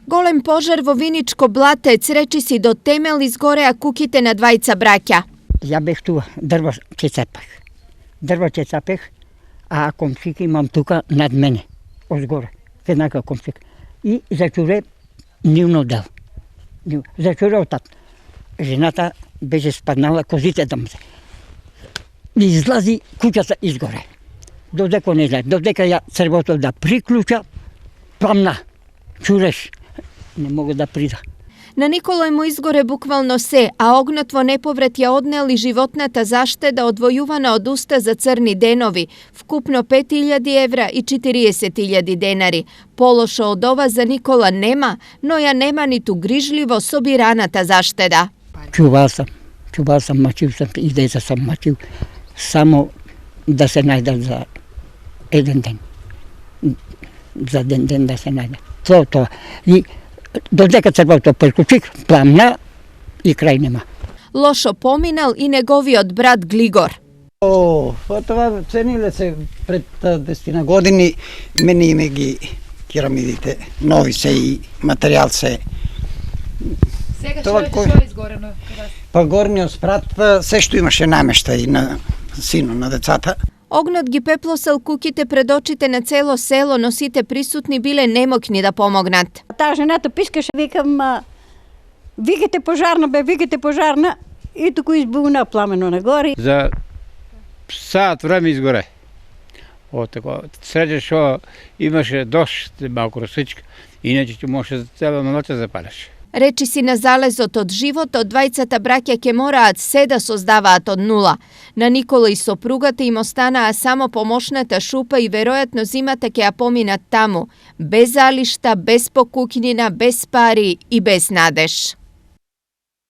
Golem požar во Viničko blatec, reči si do temel izgore, a kukite na dvajica braća. Ja bih tu drvo će cepeh, a komšik imam tuka nad mene, ozgore, jednaka komšik. I začure нивно дел. Зачура оттам. Жената беше спаднала, козите да му се. Излази куќата изгоре. Додека не знае, додека ја црвото да приклуча, пламна, чуреш, не мога да прида. Na Nikoloj mu izgore bukvalno se, a ognotvo nepovrat je odneli životnata zašteda odvojuvana od usta za crni denovi, vkupno 5.000 evra i 40.000 denari. Pološo od ova za Nikola nema, no ja nema ni tu grižljivo sobiranata zašteda. Čuvao sam, mačio sam i deca sam mačio, samo da se najde za jedan den. Za den da se najde. To. I dodeka crvото priključik, plamna i kraj nema. Lošo pominal i неговиот брат Глигор. Това цениле се пред 10 години, менime ги керамидите, нови се и материјал се. Сега што е изгорено? Па горниот спрат се што имаше намештај на сино, на децата. Ognot gi peplosal kukите pred очите на цело село, но сите присутни биле немокни да помогнат. Таа жената пискаше, викам, викате пожарна, и туку избуна пламено нагоре. За сат време изгоре. Среде што имаше дожд, малку росичка, иначе ќе може за цела ноќ да запалиш. Речи си на залезот од живот, од двајцата браќа ке мораат се да создаваат од нула. На Никола и сопругата им останаа само помошната шупа и веројатно зимата ќе ја поминат таму, без залишта, без покукнина, без пари и без надеж.